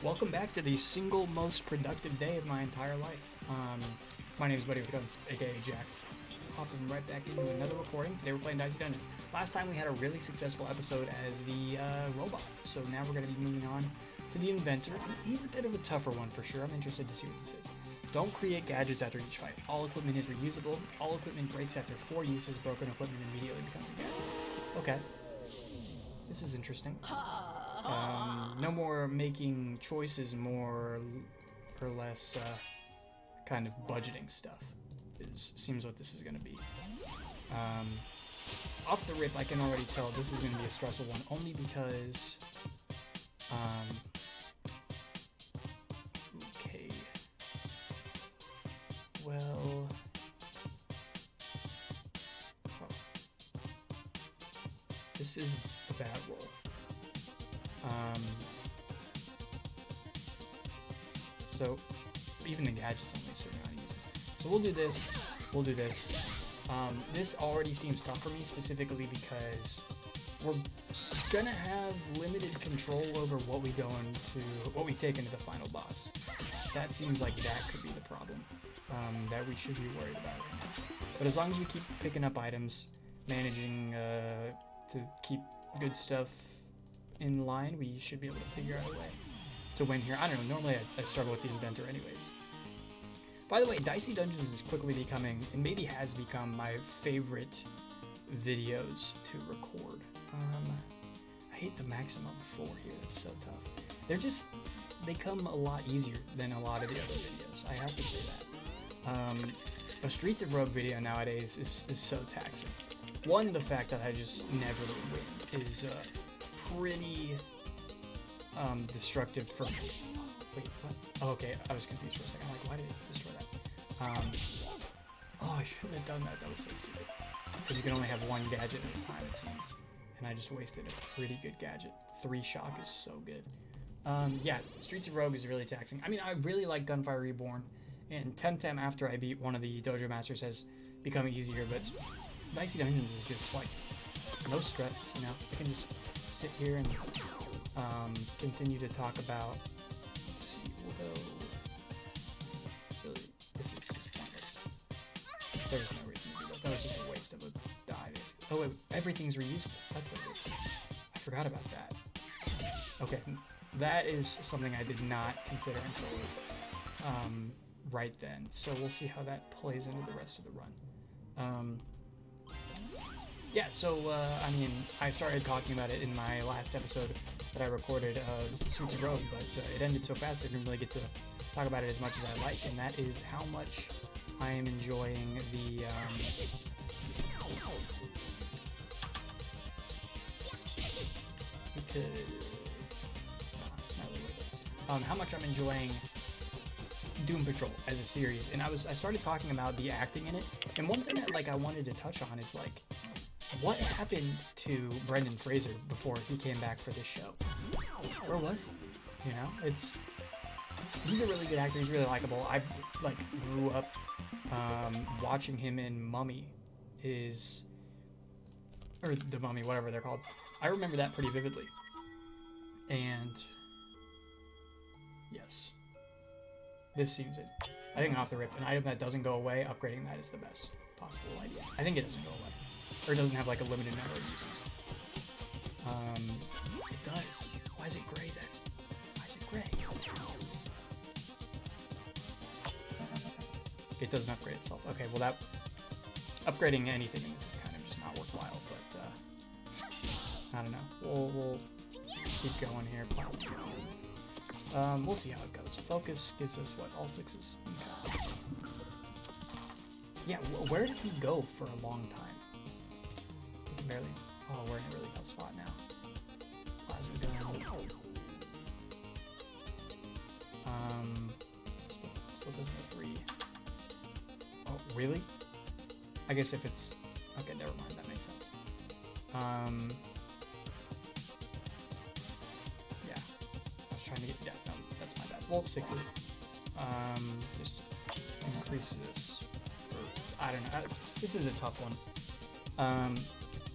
Welcome back to the single most productive day of my entire life. My name is Buddy with Guns, aka Jack. Hopping right back into another recording. Today we're playing Dicey Dungeons. Last time we had a really successful episode as the robot, so now we're going to be moving on to the inventor. He's a bit of a tougher one for sure. I'm interested to see what this is. Don't create gadgets after each fight. All equipment is reusable. All equipment breaks after 4 uses. Broken equipment immediately becomes a gadget. Okay. This is interesting. No more making choices, more or less kind of budgeting stuff. Seems what this is going to be. Off the rip, I can already tell this is going to be a stressful one, only because... okay. Well... oh. This is a bad roll. So, even the gadgets only a certain amount of uses. So we'll do this. This already seems tough for me, specifically because we're gonna have limited control over what we take into the final boss. That seems like that could be the problem that we should be worried about right now. But as long as we keep picking up items, managing to keep good stuff in line, we should be able to figure out a way to win here. I don't know, normally I struggle with the inventor anyways. By the way, Dicey Dungeons is quickly becoming, and maybe has become, my favorite videos to record. I hate the maximum 4 here, it's so tough. They come a lot easier than a lot of the other videos, I have to say that. A Streets of Rogue video nowadays is so taxing. One, the fact that I just never win is pretty destructive for me. Wait, what? Oh, okay, I was confused for a second. I'm like, why did it destroy that? Oh, I shouldn't have done that. That was so stupid. Because you can only have one gadget at a time, it seems. And I just wasted a pretty good gadget. 3 shock is so good. Yeah, Streets of Rogue is really taxing. I mean, I really like Gunfire Reborn. And Temtem, after I beat one of the Dojo Masters, has become easier. But Dicey Dungeons is just like, no stress, you know? I can just sit here and continue to talk about... let's see, we'll go... really, this is just pointless. There's no reason to do that. That was just a waste of a die, basically. Oh wait, everything's reusable. That's what it is. I forgot about that. Okay, that is something I did not consider until right then. So we'll see how that plays into the rest of the run. Yeah, so, I mean, I started talking about it in my last episode that I recorded of Streets of Rogue, but it ended so fast I didn't really get to talk about it as much as I like, and that is how much I am enjoying the, how much I'm enjoying Doom Patrol as a series. And I started talking about the acting in it, and one thing that, like, I wanted to touch on is, like, what happened to Brendan Fraser before he came back for this show? Where was he? You know, he's a really good actor. He's really likable. I grew up watching him in Mummy, or The Mummy, whatever they're called. I remember that pretty vividly. And yes, this seems it. I think off the rip, an item that doesn't go away, upgrading that is the best possible idea. I think it doesn't go away. Or it doesn't have like a limited number of uses. It does. Why is it gray then? Why is it gray? It doesn't upgrade itself. Okay, well that... upgrading anything in this is kind of just not worthwhile, but I don't know. We'll keep going here. We'll see how it goes. Focus gives us what? All 6s? Okay. Yeah, where did he go for a long time? Barely. Oh, we're in a really tough spot now. Plasma gun. Still doesn't have 3. Oh, really? I guess if it's... okay, never mind. That makes sense. Yeah. I was trying to get... yeah, no, that's my bad. Well, 6s. Just increase this. I don't know. This is a tough one.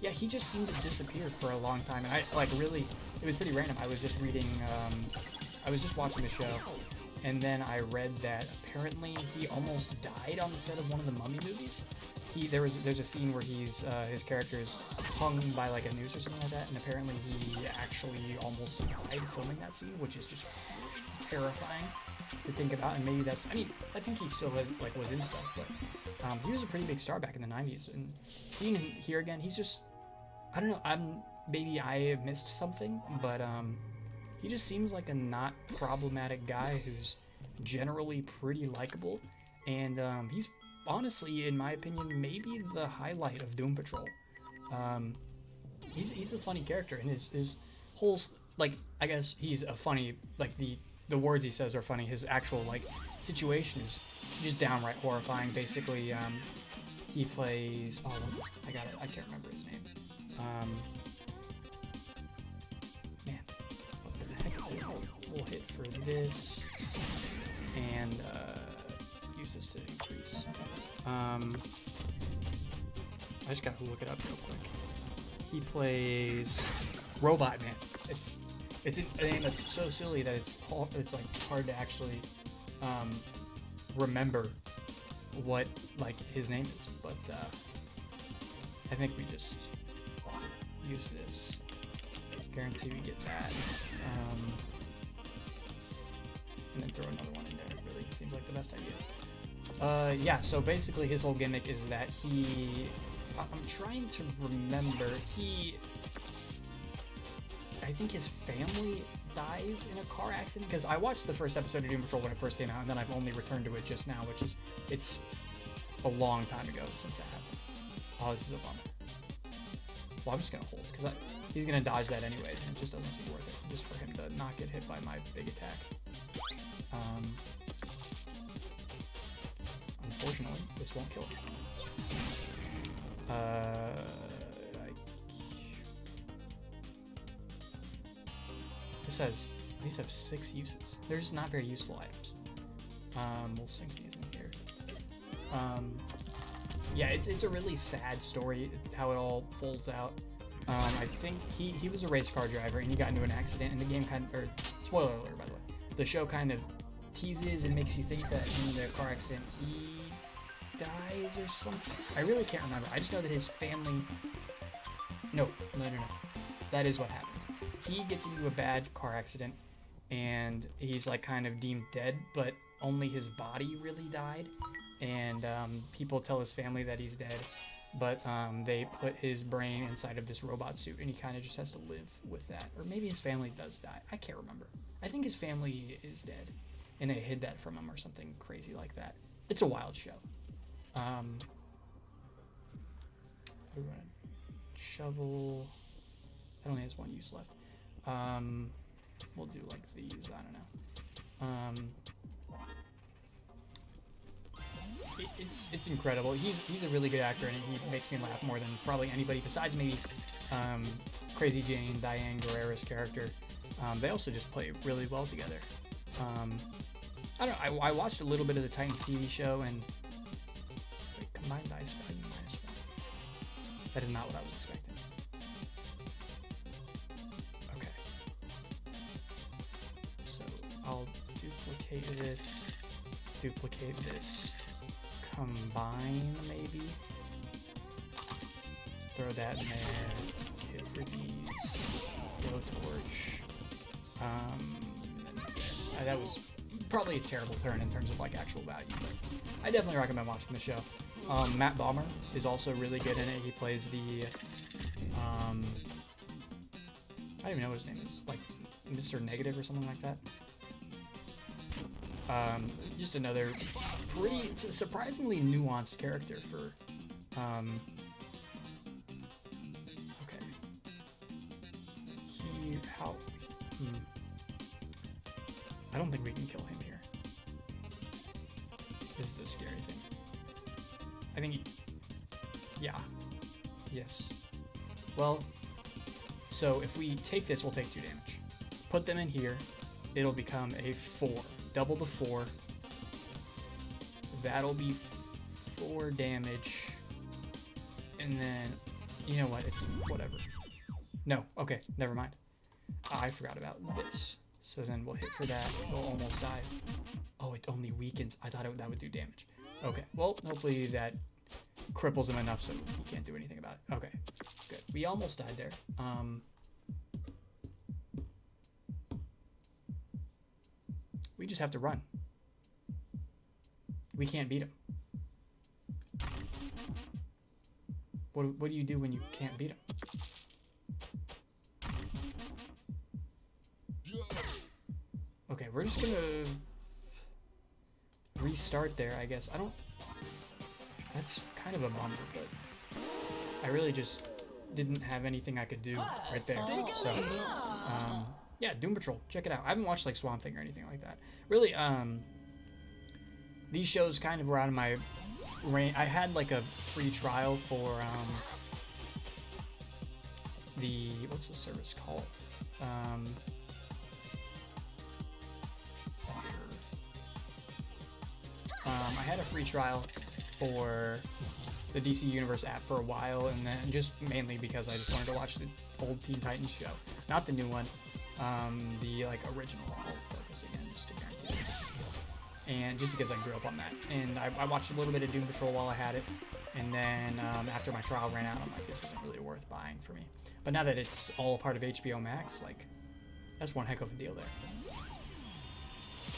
Yeah, he just seemed to disappear for a long time, and I, like, really, it was pretty random. I was just reading I was just watching the show, and then I read that apparently he almost died on the set of one of the Mummy movies. There's a scene where his character is hung by like a noose or something like that, and apparently he actually almost died filming that scene, which is just terrifying to think about. And maybe that's, I mean, I think he still was in stuff, but he was a pretty big star back in the 90s, and seeing him here again, he's just, I don't know, maybe I have missed something, but he just seems like a not problematic guy who's generally pretty likable, and he's honestly, in my opinion, maybe the highlight of Doom Patrol. He's a funny character, and his whole, like, I guess he's a funny, like, the words he says are funny. His actual, like, situation is just downright horrifying. Basically, he plays, oh, I can't remember his name. Man, what the heck is it? We'll hit for this, and use this to increase. I just gotta look it up real quick. He plays Robot Man. It's a name that's so silly that it's like hard to actually remember what like his name is. But I think we just use this. Guarantee we get that. And then throw another one in there. It really seems like the best idea. Yeah, so basically his whole gimmick is that I'm trying to remember, I think his family dies in a car accident, because I watched the first episode of Doom Patrol when it first came out, and then I've only returned to it just now, it's a long time ago since that happened. Oh, this is a bummer. Well, I'm just gonna hold, because he's gonna dodge that anyways, and it just doesn't seem worth it, just for him to not get hit by my big attack. Unfortunately, this won't kill him. This says these have 6 uses. They're just not very useful items. We'll sink these in here. Yeah, it's a really sad story how it all folds out. I think he was a race car driver, and he got into an accident, and the game spoiler alert, by the way, the show kind of teases and makes you think that in the car accident he dies or something. I really can't remember. I just know that his family... No. That is what happens. He gets into a bad car accident, and he's like kind of deemed dead, but only his body really died. And people tell his family that he's dead, but they put his brain inside of this robot suit, and he kind of just has to live with that. Or maybe his family does die. I can't remember. I think his family is dead, and they hid that from him or something crazy like that. It's a wild show. We're gonna shovel. That only has 1 use left. We'll do like these. I don't know. It's incredible. He's a really good actor, and he makes me laugh more than probably anybody besides maybe Crazy Jane, Diane Guerrera's character. They also just play really well together. I don't know. I watched a little bit of the Titans TV show, and combined dice value -1. That is not what I was expecting. Okay. So I'll duplicate this, combine maybe. Throw that in there. Hit for these. Blowtorch. That was probably a terrible turn in terms of like actual value, but I definitely recommend watching the show. Matt Bomer is also really good in it. He plays the I don't even know what his name is, like Mr. Negative or something like that. Just another pretty surprisingly nuanced character for okay. I don't think we can kill him here. This is the scary thing. I think yeah. Yes. Well, so if we take this, we'll take 2 damage. Put them in here, it'll become a 4. Double the 4. That'll be 4 damage. And then, you know what, it's whatever. No, okay, never mind. I forgot about this. So then we'll hit for that. We'll almost die. Oh, it only weakens. I thought that would do damage. Okay, well, hopefully that cripples him enough so he can't do anything about it. Okay, good. We almost died there. We just have to run. We can't beat him. What do you do when you can't beat him? Okay, we're just gonna restart there, I guess. That's kind of a bummer, but I really just didn't have anything I could do right there. So, yeah, Doom Patrol, check it out. I haven't watched like Swamp Thing or anything like that. Really, these shows kind of were out of my range. I had like a free trial for what's the service called? I had a free trial for the DC Universe app for a while, and then just mainly because I just wanted to watch the old Teen Titans show, not the new one, the like original. I'll focus again just to guarantee it. And just because I grew up on that, and I watched a little bit of Doom Patrol while I had it, and then after my trial ran out, I'm like, this isn't really worth buying for me. But now that it's all part of HBO Max, like, that's one heck of a deal there.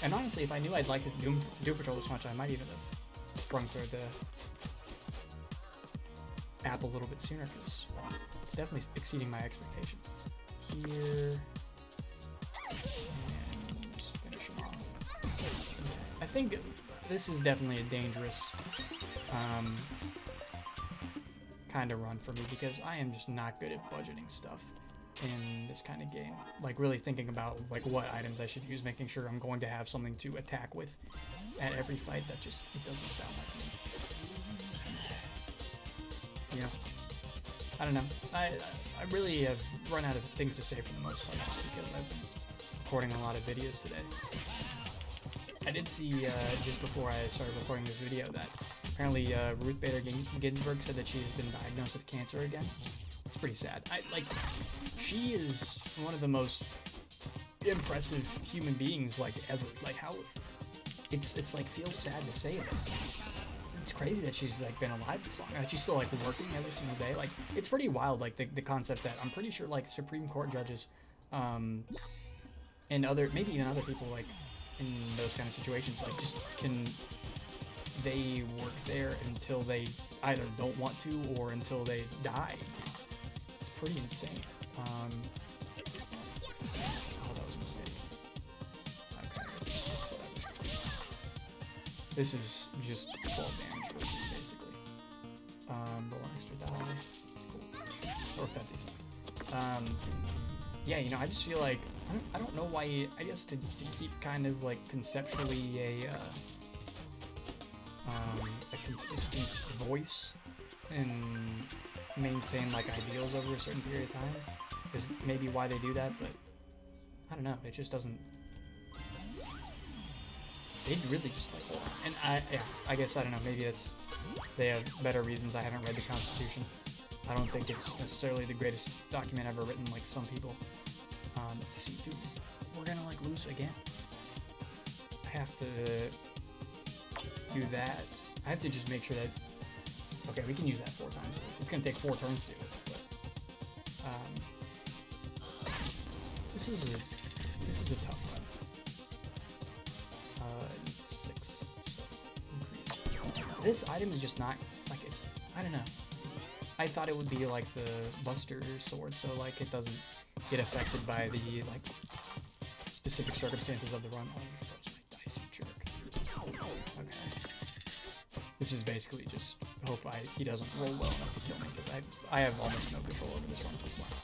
And honestly, if I knew I'd like Doom Patrol this much, I might even have sprung for the app a little bit sooner, because it's definitely exceeding my expectations. Here, and just finish him off. I think this is definitely a dangerous kind of run for me, because I am just not good at budgeting stuff in this kind of game. Like really thinking about like what items I should use, making sure I'm going to have something to attack with at every fight. That just, it doesn't sound like me. You know, I don't know. I really have run out of things to say for the most part, just because I've been recording a lot of videos today. I did see just before I started recording this video that apparently Ruth Bader Ginsburg said that she has been diagnosed with cancer again. It's pretty sad. She is one of the most impressive human beings like ever. Like how it's like feels sad to say it. It's crazy that she's like been alive this long. Like, she's still like working every single day. Like it's pretty wild. Like the concept that I'm pretty sure like Supreme Court judges, and maybe even other people like in those kind of situations, like just they work there until they either don't want to or until they die. It's pretty insane. Oh, that was a mistake. Okay, this is just 12 damage basically. Roll extra die. Cool. Worked out decent. Yeah, you know, I just feel like I don't know why. I guess to keep kind of like conceptually a consistent voice and maintain like ideals over a certain period of time is maybe why they do that, but I don't know, it just doesn't, they really just like, and I guess, I don't know, maybe they have better reasons. I haven't read the Constitution. I don't think it's necessarily the greatest document ever written, like some people. See, dude, we're gonna like lose again. I have to do that. I have to just make sure that, okay, we can use that 4 times at least. It's gonna take 4 turns to do it, but this is a tough run. 6. Increase. This item is just not like, it's, I don't know. I thought it would be like the Buster Sword, so like it doesn't get affected by the like specific circumstances of the run. Oh, you froze my dice, you jerk. Okay. This is basically just hope he doesn't roll well enough to kill me, because I have almost no control over this run at this point.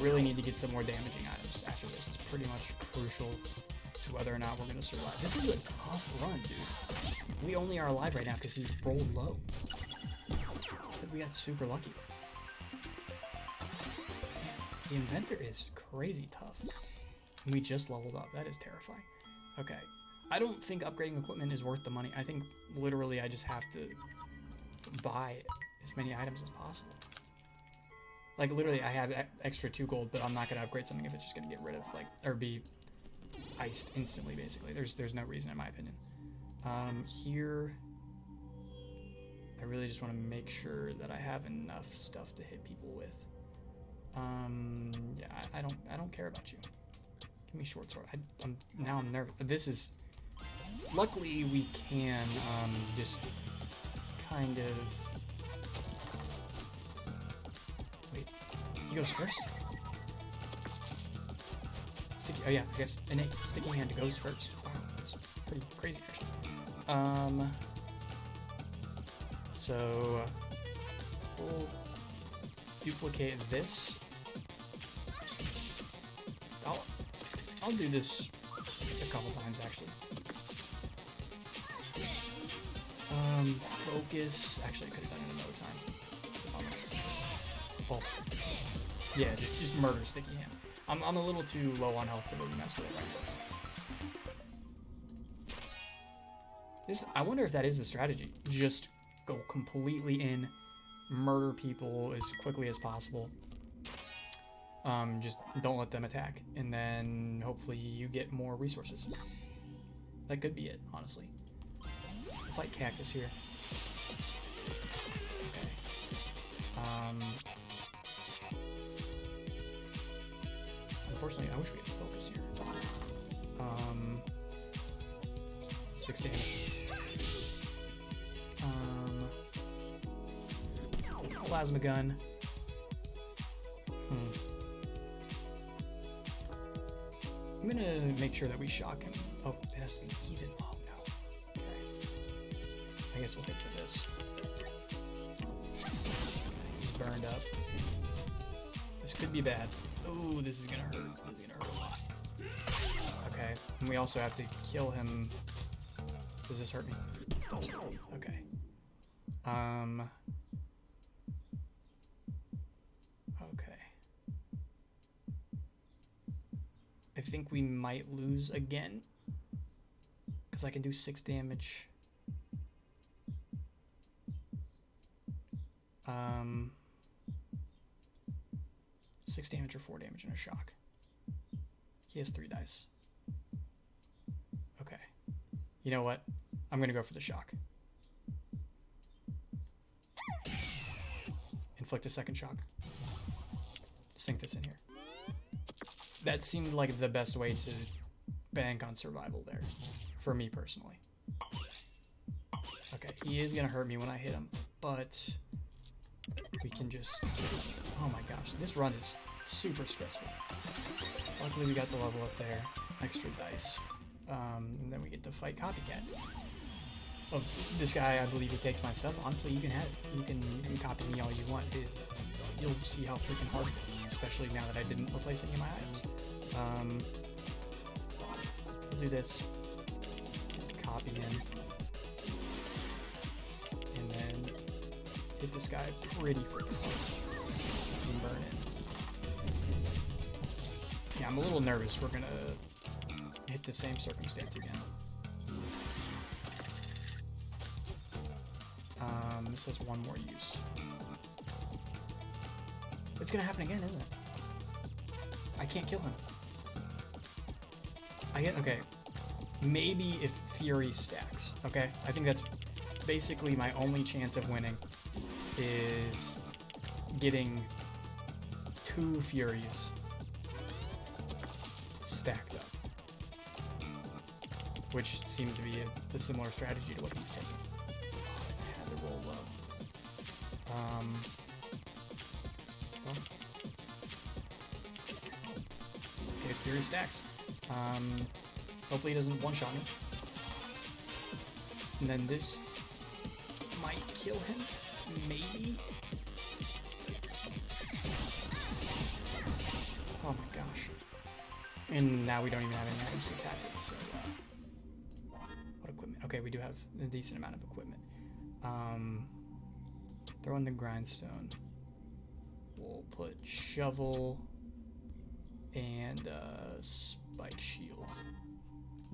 Really need to get some more damaging items after this. It's pretty much crucial to whether or not we're going to survive. This is a tough run, dude. We only are alive right now because he rolled low. But we got super lucky. Man, the inventor is crazy tough. And we just leveled up. That is terrifying. Okay. I don't think upgrading equipment is worth the money. I think literally I just have to buy as many items as possible. Like, literally, I have extra 2 gold, but I'm not going to upgrade something if it's just going to get rid of, like, or be iced instantly, basically. There's no reason, in my opinion. Here, I really just want to make sure that I have enough stuff to hit people with. Yeah, I don't care about you. Give me short sword. Now I'm nervous. This is, luckily we can, just kind of, wait, he goes first? Sticky, oh yeah, I guess, innate, sticky hand goes first. Wow, that's pretty crazy, actually. So, we'll duplicate this. I'll do this a couple times, actually. Focus. Actually, I could have done it another time. It's a bummer. Oh. Yeah, just murder sticky hand. I'm a little too low on health to really mess with it right now. I wonder if that is the strategy. Just go completely in, murder people as quickly as possible. Just don't let them attack, and then hopefully you get more resources. That could be it, honestly. Fight cactus here. Okay. Unfortunately, I wish we had focus here. 6 damage. Plasma gun. I'm gonna make sure that we shock him. Oh, it has to be even. Oh no. Okay. I guess we'll hit for this. He's burned up. This could be bad. Ooh, this is gonna hurt. This is gonna hurt a lot. Okay. And we also have to kill him. Does this hurt me? It does hurt me. Okay. Okay. I think we might lose again. Because I can do 6 damage. 6 damage or 4 damage and a shock. He has 3 dice. Okay. You know what? I'm going to go for the shock. Inflict a second shock. Sink this in here. That seemed like the best way to bank on survival there, for me personally. Okay, he is gonna hurt me when I hit him, but we can just, oh my gosh, this run is super stressful. Luckily we got the level up there, extra dice, and then we get to fight Copycat. Oh, this guy, I believe he takes my stuff. Honestly, you can have it. You can copy me all you want. You'll see how freaking hard it is, especially now that I didn't replace any of my items. We'll do this. Copy him. And then hit this guy pretty freaking hard. Let's him burn in. Yeah, I'm a little nervous. We're gonna hit the same circumstance again. This has one more use. It's gonna happen again, isn't it? I can't kill him. Okay. Maybe if Fury stacks, okay? I think that's basically my only chance of winning is getting 2 Furies stacked up. Which seems to be a similar strategy to what he's taking. I had to roll low. Well. Okay, Fury stacks. Hopefully he doesn't one-shot me. And then this might kill him, maybe? Oh my gosh. And now we don't even have any items to attack with, so, what equipment? Okay, we do have a decent amount of equipment. Throw in the grindstone. We'll put shovel and spike shield.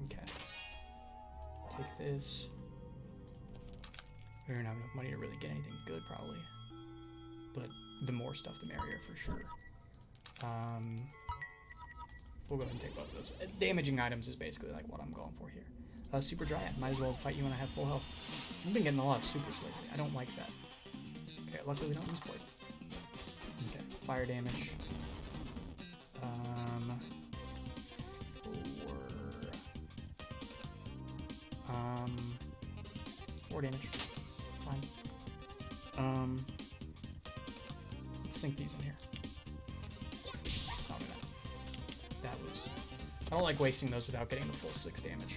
Okay. Take this. We don't have enough money to really get anything good, probably. But the more stuff, the merrier for sure. We'll go ahead and take both of those. Damaging items is basically like what I'm going for here. Super Dryad. Might as well fight you when I have full health. I've been getting a lot of supers lately. I don't like that. Okay, luckily we don't use poison. Okay, fire damage. 4 damage. Fine. Let's sink these in here. That's not bad. That was... I don't like wasting those without getting the full 6 damage.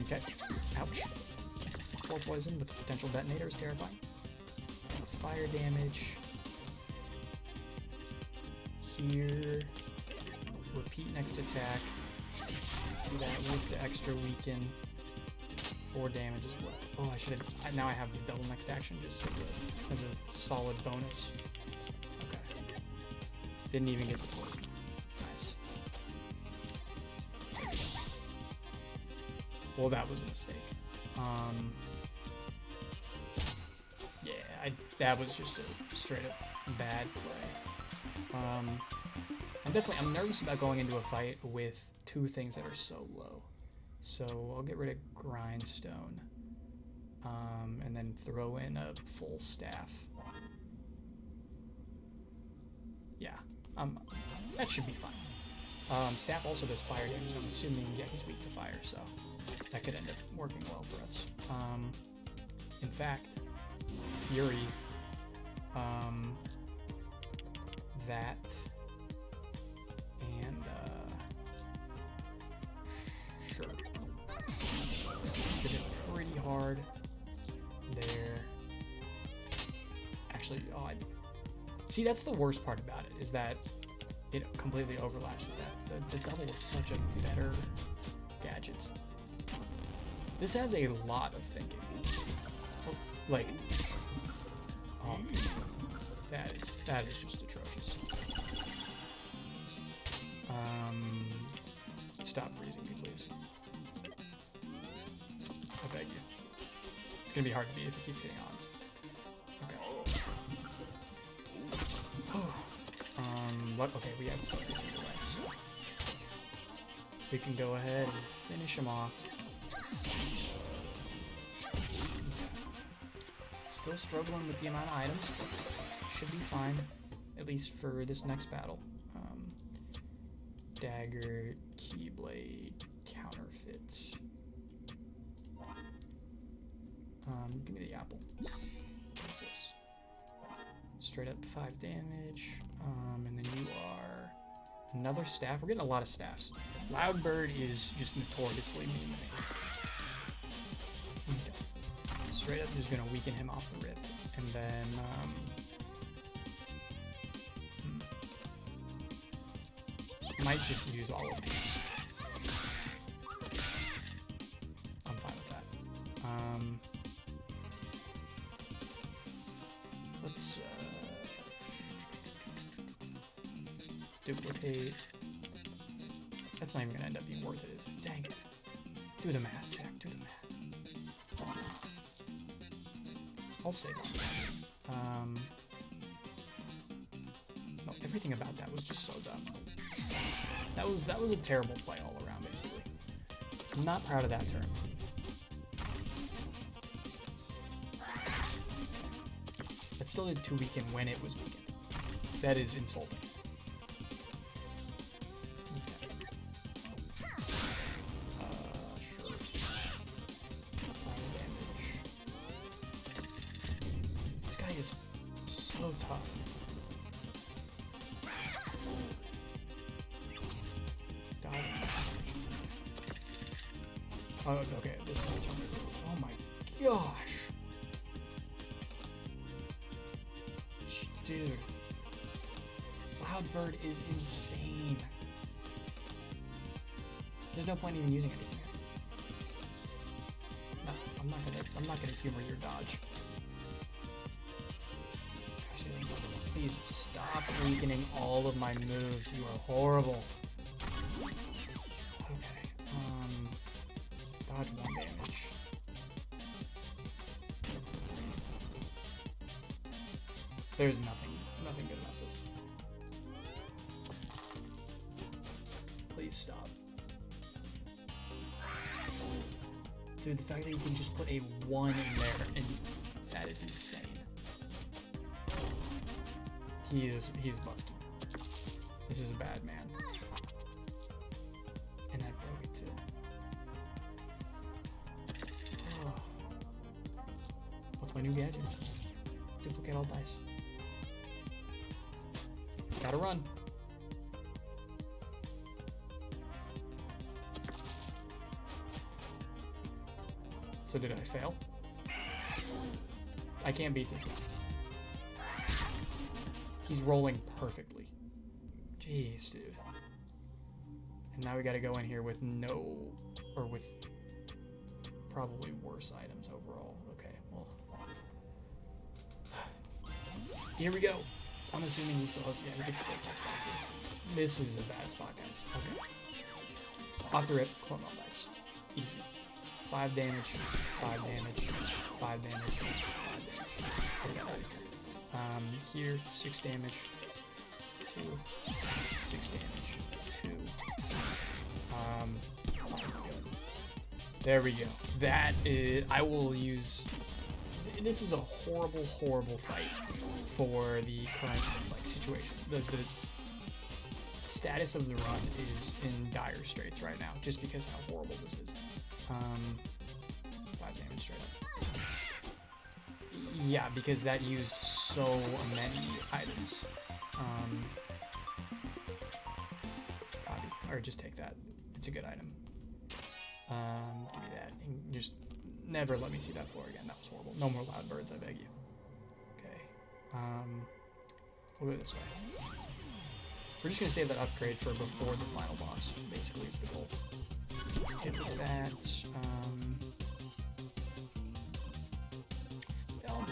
Okay. Ouch. 4 poison with potential detonator is terrifying. Fire damage. Here. Repeat next attack. Do that with the extra weaken. 4 damage as well. Oh, I should have. Now I have the double next action just as a solid bonus. Okay. Didn't even get the poison. Nice. Well, that was a mistake. Yeah, that was just a straight up bad play. I'm nervous about going into a fight with 2 things that are so low. So I'll get rid of grindstone, and then throw in a full staff. Yeah, that should be fine. Staff also does fire damage, so I'm assuming, yeah, he's weak to fire, so that could end up working well for us. In fact, Fury, that, and, sure. Did it pretty hard there. Actually, see, that's the worst part about it, is that it completely overlaps with that. The double is such a better gadget. This has a lot of thinking. Like, oh, dude, that is just atrocious. Stop freezing me, please. I beg you. It's gonna be hard to beat if it keeps getting ons. Okay. Okay, we have focus either way, so we can go ahead and finish him off. Still struggling with the amount of items, but should be fine, at least for this next battle. Dagger, Keyblade, Counterfeit. Give me the apple. What's this? Straight up 5 damage. And then you are another staff. We're getting a lot of staffs. Loudbird is just notoriously mean to me. Okay. Straight up just gonna weaken him off the rip. And then might just use all of these. I'm fine with that. Let's duplicate. That's not even gonna end up being worth it, is it? Dang it. Do the math, Jack. Do the math. I'll save on that. No, everything about that was just so dumb. That was a terrible play all around, basically. I'm not proud of that turn. That still did 2 weaken when it was weakened. That is insulting. Okay. Sure. Fire damage. This guy is so tough. Oh, okay, this is oh my gosh. Dude. Loudbird is insane. There's no point in even using anything here. No, I'm not gonna humor your dodge. Gosh, please stop weakening all of my moves. You are horrible. Dodge 1 damage. There's nothing good about this. Please stop. Dude, the fact that you can just put a 1 in there, and that is insane. He's busted. This is a bad man. And that broke it too. Oh. What's my new gadget? Duplicate all dice. Gotta run. So did I fail? I can't beat this guy. He's rolling perfectly. Jeez, dude. And now we gotta go in here with with probably worse items overall. Okay, well. Here we go. I'm assuming he still has, yeah, he gets fake. This is a bad spot, guys. Okay. Off the rip, clone all dice. Easy. 5 damage, 5 damage, 5 damage, 5 damage. Here, 6 damage, 2, 6 damage, 2. There we go. That is, I will use, this is a horrible, horrible fight for the current situation. The status of the run is in dire straits right now, just because how horrible this is. 5 damage straight up. Yeah, because that used so many items. Copy, or just take that. It's a good item. Give me that, and just never let me see that floor again. That was horrible. No more loud birds, I beg you. Okay. We'll go this way. We're just gonna save that upgrade for before the final boss. Basically, is the goal. Hit with that.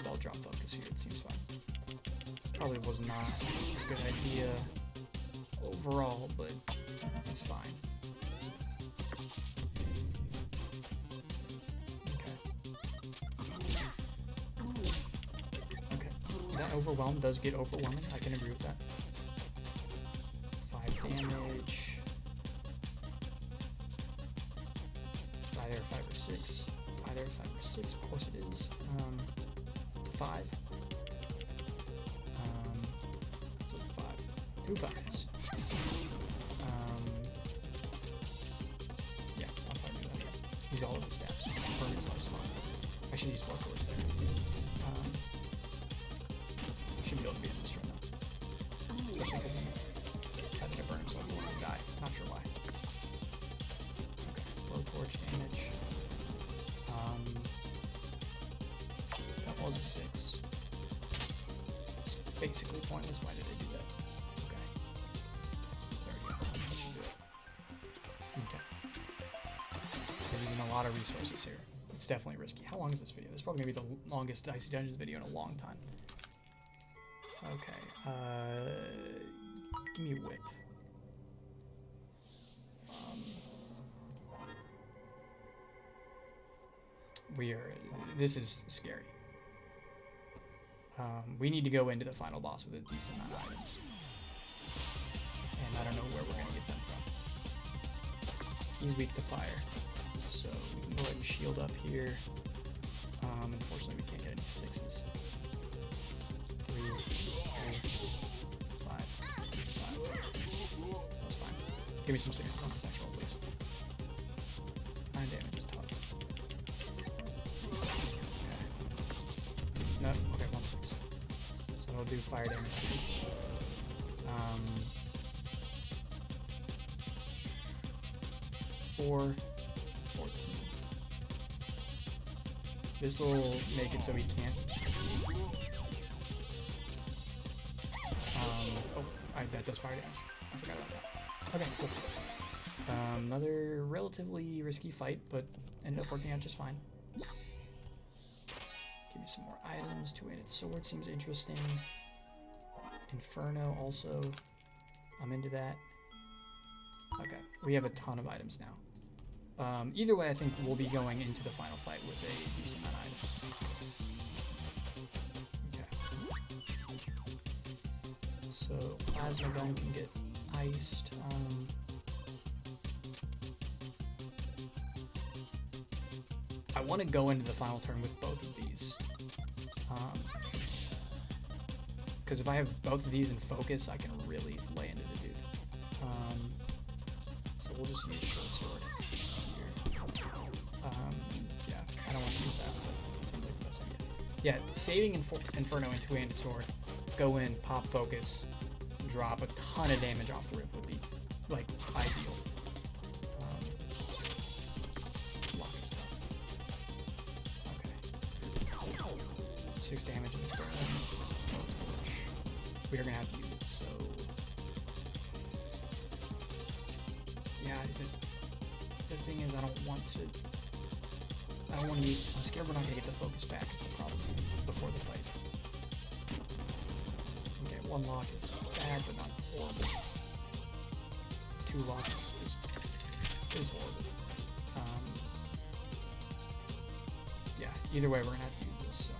I'll drop focus here. It seems fine. Probably was not a good idea overall, but it's fine. Okay. That overwhelm does get overwhelming. I can agree with that. 5 damage. Either 5 or 6. Either 5 or 6. Of course it is. 5. So 5. 2 5s. Yeah, I'll probably do that again. Use all of the steps. Burn as much as possible. I should use 4 cores there. Should be able to beat this right now. Especially because he decided to burn himself and want to die. Not sure why. Okay, low torch damage. That was a 6. It's basically pointless. Why did I do that? Okay. There we go. That should do it. Okay. We're using a lot of resources here. It's definitely risky. How long is this video? This is probably going to be the longest Dicey Dungeons video in a long time. Okay. Give me a whip. This is scary. We need to go into the final boss with a decent amount of items. And I don't know where we're going to get them from. He's weak to fire. So we can go ahead and shield up here. Unfortunately, we can't get any 6s. 3, 4, 5. That's fine. Give me some 6s on this next roll, please. 9 damage is tough. Okay. No, okay, 1 6. So it'll do fire damage. 4, 14. This will make it so he can't. That does fire damage. I forgot about that. Okay, cool. Another relatively risky fight, but ended up working out just fine. Give me some more items. 2-handed sword seems interesting. Inferno also. I'm into that. Okay, we have a ton of items now. Either way, I think we'll be going into the final fight with a decent amount of items. Okay. So plasma gun can get iced. I want to go into the final turn with both of these. Because if I have both of these in focus, I can really lay into the dude. So we'll just use short sword here. Yeah, I don't want to use that, but it seems like the best idea. Yeah, saving Inferno and two-handed sword, go in, pop focus, drop a ton of damage off the rip would be, like, ideal. Blocking stuff. Okay. 6 damage in Inferno. We are going to have to use it, so... Yeah, the thing is, I don't want to use... I'm scared we're not going to get the focus back is the problem before the fight. Okay, 1 lock is bad, but not horrible. 2 locks is horrible. Yeah, either way, we're going to have to use this, so...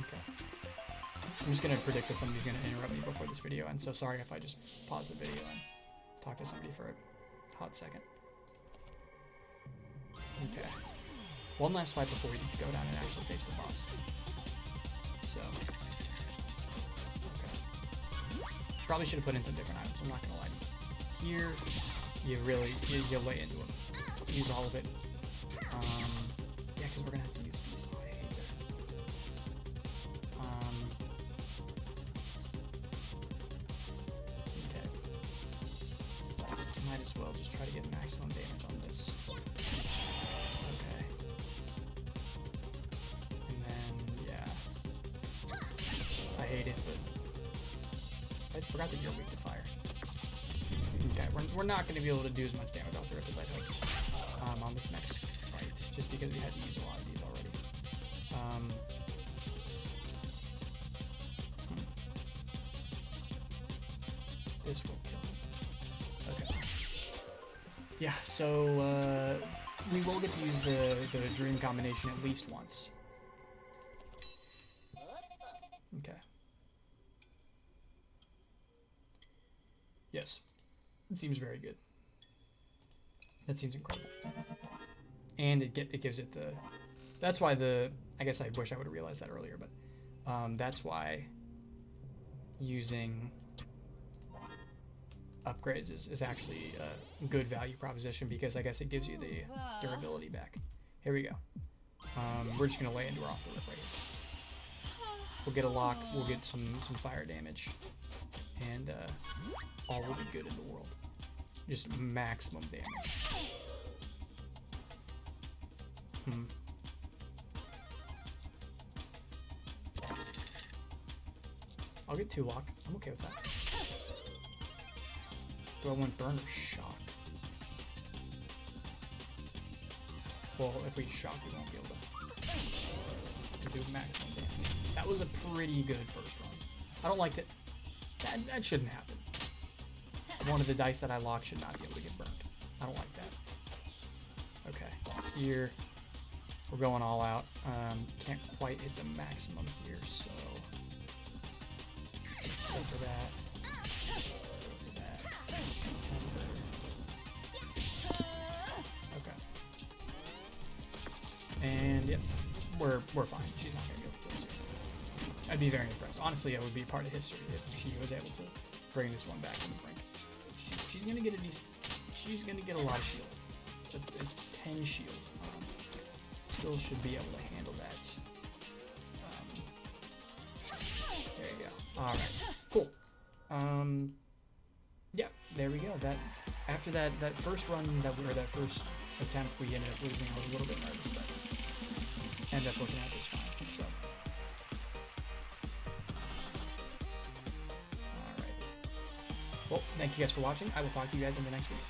Okay. I'm just going to predict that somebody's going to interrupt me before this video, and so sorry if I just pause the video and talk to somebody for a hot second. Okay. One last fight before we need to go down and actually face the boss. So. Okay. Probably should have put in some different items, I'm not going to lie to you. Here, you really, you lay into them. Use all of it. Yeah, because we're going to have to use these. Oh, I hate that. Okay. Might as well just try to get maximum damage on this. Okay. And then, yeah. I hate it, but I forgot that you're weak to fire. Okay, we're not going to be able to do as much damage off the rip as I'd hope on this next fight, just because we had to use a lot of these already. This will kill him. Okay. Yeah, so we will get to use the dream combination at least once. Okay. Yes. It seems very good. That seems incredible. And it gives it the... That's why I guess I wish I would have realized that earlier, but that's why using upgrades is actually a good value proposition, because I guess it gives you the durability back. Here we go. We're just going to lay into her off the rip right here. We'll get a lock, we'll get some fire damage, and all will be good in the world. Just maximum damage. I'll get 2 lock. I'm okay with that. Do I want burn or shock? Well, if we shock, we won't be able to do maximum damage. That was a pretty good first run. I don't like that. That shouldn't happen. One of the dice that I lock should not be able to get burned. I don't like that. Okay, here we're going all out. Can't quite hit the maximum here, so go for that. Go for that. Okay. And yep, we're fine. She's not gonna be able to kill us here. I'd be very impressed. Honestly, it would be part of history if she was able to bring this one back from the brink. She's gonna get a decent. She's gonna get a lot of shield. A 10 shield. Still should be able to handle that. There you go. All right. Cool. Yeah. There we go. That after that first run that first attempt we ended up losing, I was a little bit nervous, but ended up looking at this fine. So. All right. Well, thank you guys for watching. I will talk to you guys in the next video.